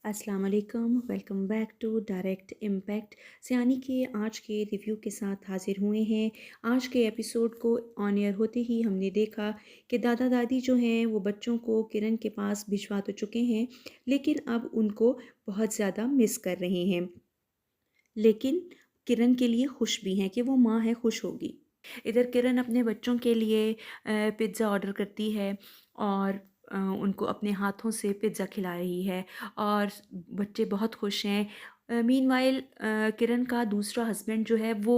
अस्सलाम वालेकुम, welcome back to direct impact. Siyani के आज के रिव्यू के साथ हाजिर हुए हैं। आज के एपिसोड को ऑन एयर होते ही हमने देखा कि दादा दादी जो हैं वो बच्चों को किरण के पास भिजवा तो चुके हैं, लेकिन अब उनको बहुत ज़्यादा मिस कर रहे हैं। लेकिन किरण के लिए खुश भी हैं कि वो माँ है, खुश होगी। इधर किरण अपने बच्चों के लिए पिज़्ज़ा ऑर्डर करती है और उनको अपने हाथों से पिज़्ज़ा खिला रही है और बच्चे बहुत खुश हैं। मीनवाइल किरण का दूसरा हस्बैंड जो है वो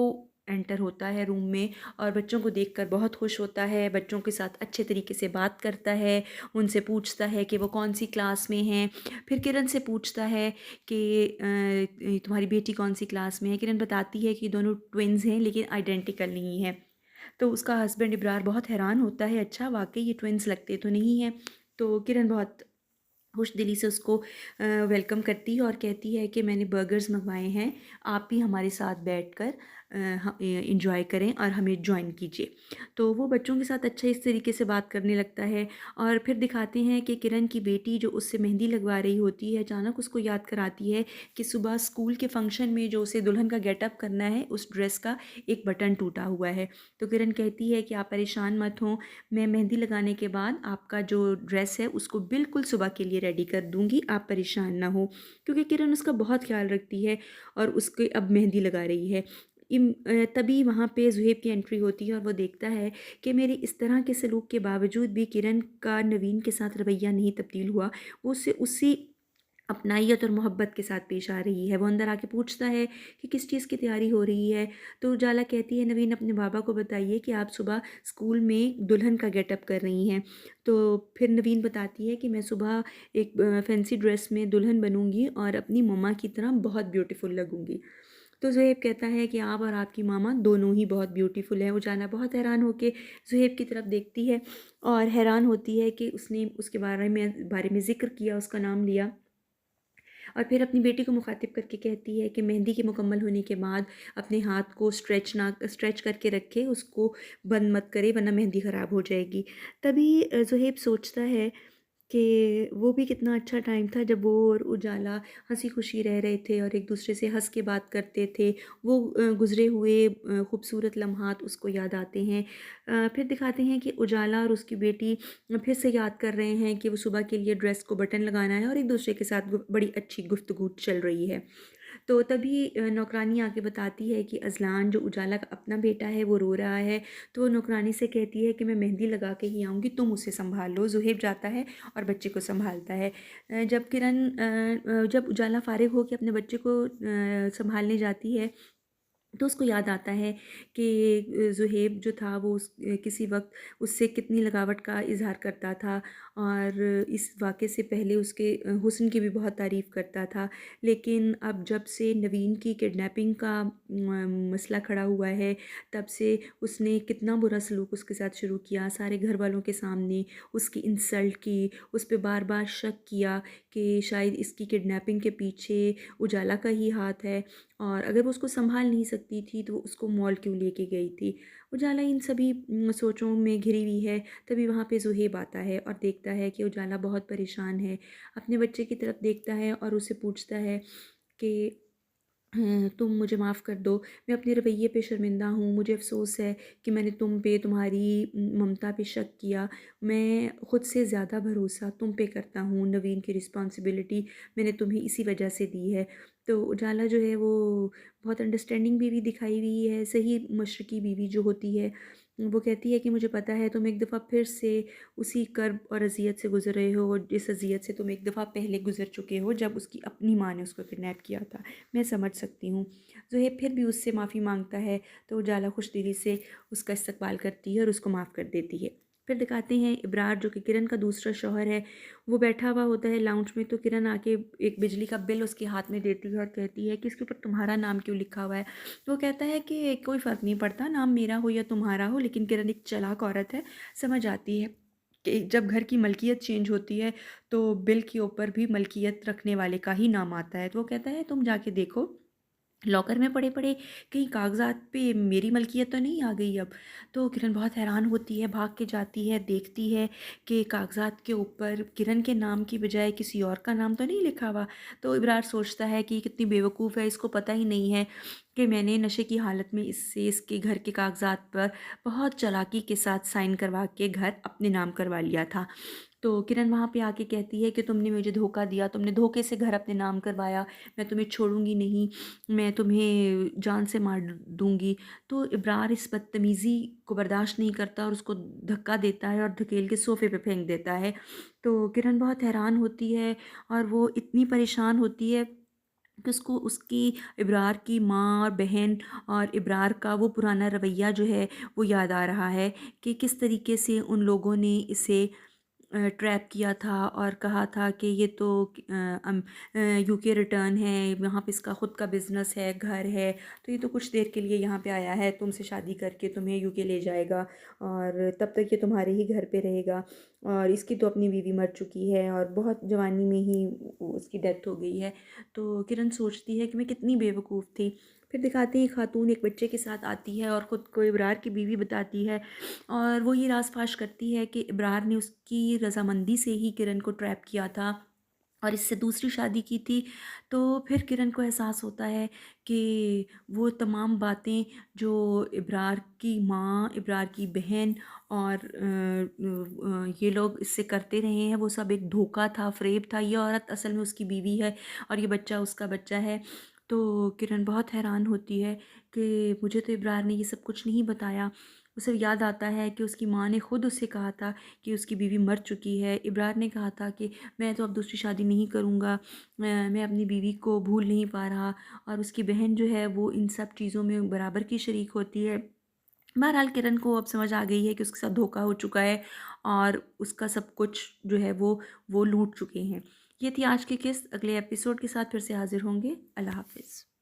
एंटर होता है रूम में और बच्चों को देखकर बहुत खुश होता है, बच्चों के साथ अच्छे तरीके से बात करता है, उनसे पूछता है कि वो कौन सी क्लास में हैं। फिर किरण से पूछता है कि तुम्हारी बेटी कौन सी क्लास में है। किरण बताती है कि दोनों ट्विन्स हैं लेकिन आइडेंटिकल नहीं है। तो उसका हस्बैंड इब्रार बहुत हैरान होता है, अच्छा वाक़ई ये ट्विन्स लगते तो नहीं हैं। तो किरण बहुत खुश दिली से उसको वेलकम करती है और कहती है कि मैंने बर्गर्स मंगवाए हैं, आप भी हमारे साथ बैठकर इंजॉय करें और हमें जॉइन कीजिए। तो वो बच्चों के साथ अच्छा इस तरीके से बात करने लगता है और फिर दिखाते हैं कि किरण की बेटी जो उससे मेहंदी लगवा रही होती है अचानक उसको याद कराती है कि सुबह स्कूल के फंक्शन में जो उसे दुल्हन का गेटअप करना है उस ड्रेस का एक बटन टूटा हुआ है। तो किरण कहती है कि आप परेशान मत हों, मैं मेहंदी लगाने के बाद आपका जो ड्रेस है उसको बिल्कुल सुबह के लिए रेडी कर दूंगी, आप परेशान ना हो। क्योंकि किरण उसका बहुत ख्याल रखती है और उसके अब मेहंदी लगा रही है। तभी वहाँ पे ज़ुहैब की एंट्री होती है और वो देखता है कि मेरे इस तरह के सलूक के बावजूद भी किरण का नवीन के साथ रवैया नहीं तब्दील हुआ, वो उससे उसी अपनाइयत और मोहब्बत के साथ पेश आ रही है। वो अंदर आके पूछता है कि किस चीज़ की तैयारी हो रही है। तो उजाला कहती है नवीन अपने बाबा को बताइए कि आप सुबह स्कूल में दुल्हन का गेटअप कर रही हैं। तो फिर नवीन बताती है कि मैं सुबह एक फैंसी ड्रेस में दुल्हन बनूंगी और अपनी मम्मा की तरह बहुत ब्यूटीफुल लगूंगी। तो ज़ुहैब कहता है कि आप और आपकी मामा दोनों ही बहुत ब्यूटीफुल हैं। उजाला बहुत हैरान होके ज़ुहैब की तरफ देखती है और हैरान होती है कि उसने उसके बारे में ज़िक्र किया, उसका नाम लिया और फिर अपनी बेटी को मुखातिब करके कहती है कि मेहंदी के मुकम्मल होने के बाद अपने हाथ को स्ट्रेच करके रखे, उसको बंद मत करे वरना मेहंदी ख़राब हो जाएगी। तभी ज़ुहैब सोचता है कि वो भी कितना अच्छा टाइम था जब वो और उजाला हंसी खुशी रह रहे थे और एक दूसरे से हंस के बात करते थे। वो गुज़रे हुए खूबसूरत लम्हात उसको याद आते हैं। फिर दिखाते हैं कि उजाला और उसकी बेटी फिर से याद कर रहे हैं कि वो सुबह के लिए ड्रेस को बटन लगाना है और एक दूसरे के साथ बड़ी अच्छी गुफ्तगू चल रही है। तो तभी नौकरानी आके बताती है कि अज़लान जो उजाला का अपना बेटा है वो रो रहा है। तो वो नौकरानी से कहती है कि मैं मेहंदी लगा के ही आऊँगी, तुम उसे संभाल लो। ज़ुहैब जाता है और बच्चे को संभालता है। जब उजाला फ़ारिग होके अपने बच्चे को संभालने जाती है तो उसको याद आता है कि ज़ुहैब जो था वो किसी वक्त उससे कितनी लगावट का इज़हार करता था और इस वाक़े से पहले उसके हुस्न की भी बहुत तारीफ़ करता था। लेकिन अब जब से नवीन की किडनैपिंग का मसला खड़ा हुआ है, तब से उसने कितना बुरा सलूक उसके साथ शुरू किया, सारे घर वालों के सामने उसकी इंसल्ट की, उस पे बार-बार शक किया कि शायद इसकी किडनैपिंग के पीछे उजाला का ही हाथ है और अगर वो उसको सँभाल नहीं सकती थी तो वो उसको मॉल क्यों लेके गई थी। उजाला इन सभी सोचों में घिरी हुई है, तभी वहाँ पे ज़ुहैब आता है और देखता है कि उजाला बहुत परेशान है। अपने बच्चे की तरफ देखता है और उससे पूछता है कि तुम मुझे माफ़ कर दो, मैं अपने रवैये पे शर्मिंदा हूँ, मुझे अफ़सोस है कि मैंने तुम पे तुम्हारी ममता पे शक किया। मैं खुद से ज़्यादा भरोसा तुम पे करता हूँ, नवीन की रिस्पॉन्सिबिलिटी मैंने तुम्हें इसी वजह से दी है। तो उजाला जो है वो बहुत अंडरस्टैंडिंग बीवी दिखाई हुई है, सही मशरकी बीवी जो होती है। वो कहती है कि मुझे पता है तुम एक दफ़ा फिर से उसी कर्ब और अज़ियत से गुज़र रहे हो और जिस अज़ियत से तुम एक दफ़ा पहले गुज़र चुके हो जब उसकी अपनी माँ ने उसको किडनैप किया था। मैं समझ सकती हूँ। ज़ुहैब फिर भी उससे माफ़ी माँगता है तो उजाला खुशदिली से उसका इस्तकबाल करती है और उसको माफ़ कर देती है। फिर दिखाते हैं इब्रार जो कि किरण का दूसरा शौहर है, वो बैठा हुआ होता है लाउंज में। तो किरण आके एक बिजली का बिल उसके हाथ में देती है और कहती है कि इसके ऊपर तुम्हारा नाम क्यों लिखा हुआ है। तो वो कहता है कि कोई फ़र्क नहीं पड़ता नाम मेरा हो या तुम्हारा हो, लेकिन किरण एक चालाक औरत है, समझ आती है कि जब घर की मलकियत चेंज होती है तो बिल के ऊपर भी मलकियत रखने वाले का ही नाम आता है। तो वो कहता है तुम जाके देखो लॉकर में पड़े-पड़े कहीं कागज़ात पे मेरी मलकियत तो नहीं आ गई अब। तो किरण बहुत हैरान होती है, भाग के जाती है, देखती है कि कागज़ात के ऊपर किरण के नाम की बजाय किसी और का नाम तो नहीं लिखा हुआ। तो इब्रार सोचता है कि कितनी बेवकूफ़ है, इसको पता ही नहीं है कि मैंने नशे की हालत में इससे इसके घर के कागज़ात पर बहुत चालाकी के साथ साइन करवा के घर अपने नाम करवा लिया था। तो किरण वहाँ पे आके कहती है कि तुमने मुझे धोखा दिया, तुमने धोखे से घर अपने नाम करवाया, मैं तुम्हें छोड़ूँगी नहीं, मैं तुम्हें जान से मार दूँगी। तो इब्रार इस बदतमीज़ी को बर्दाश्त नहीं करता और उसको धक्का देता है और धकेल के सोफ़े पे फेंक देता है। तो किरण बहुत हैरान होती है और वो इतनी परेशान होती है कि उसको उसकी इब्रार की माँ और बहन और इब्रार का वो पुराना रवैया जो है वो याद आ रहा है कि किस तरीके से उन लोगों ने इसे ट्रैप किया था और कहा था कि ये तो यूके रिटर्न है, यहाँ पे इसका ख़ुद का बिज़नेस है, घर है, तो ये तो कुछ देर के लिए यहाँ पे आया है, तुमसे शादी करके तुम्हें यूके ले जाएगा और तब तक ये तुम्हारे ही घर पे रहेगा। और इसकी तो अपनी बीवी मर चुकी है और बहुत जवानी में ही उसकी डेथ हो गई है। तो किरण सोचती है कि मैं कितनी बेवकूफ़ थी। फिर दिखाते हैं खातून एक बच्चे के साथ आती है और ख़ुद को इब्रार की बीवी बताती है और वो ये राज़ फ़ाश करती है कि इब्रार ने उसकी रज़ामंदी से ही किरण को ट्रैप किया था और इससे दूसरी शादी की थी। तो फिर किरण को एहसास होता है कि वो तमाम बातें जो इब्रार की माँ, इब्रार की बहन और ये लोग इससे करते रहे हैं, वो सब एक धोखा था, फ़रेब था। ये औरत असल में उसकी बीवी है और ये बच्चा उसका बच्चा है। तो किरण बहुत हैरान होती है कि मुझे तो इब्रार ने ये सब कुछ नहीं बताया। उसे याद आता है कि उसकी माँ ने खुद उसे कहा था कि उसकी बीवी मर चुकी है। इब्रार ने कहा था कि मैं तो अब दूसरी शादी नहीं करूँगा, मैं अपनी बीवी को भूल नहीं पा रहा और उसकी बहन जो है वो इन सब चीज़ों में बराबर की शरीक होती है। बहरहाल किरण को अब समझ आ गई है कि उसके साथ धोखा हो चुका है और उसका सब कुछ जो है वो लूट चुके हैं। ये थी आज की किस्त। अगले एपिसोड के साथ फिर से हाज़िर होंगे। अल्लाह हाफ़िज़।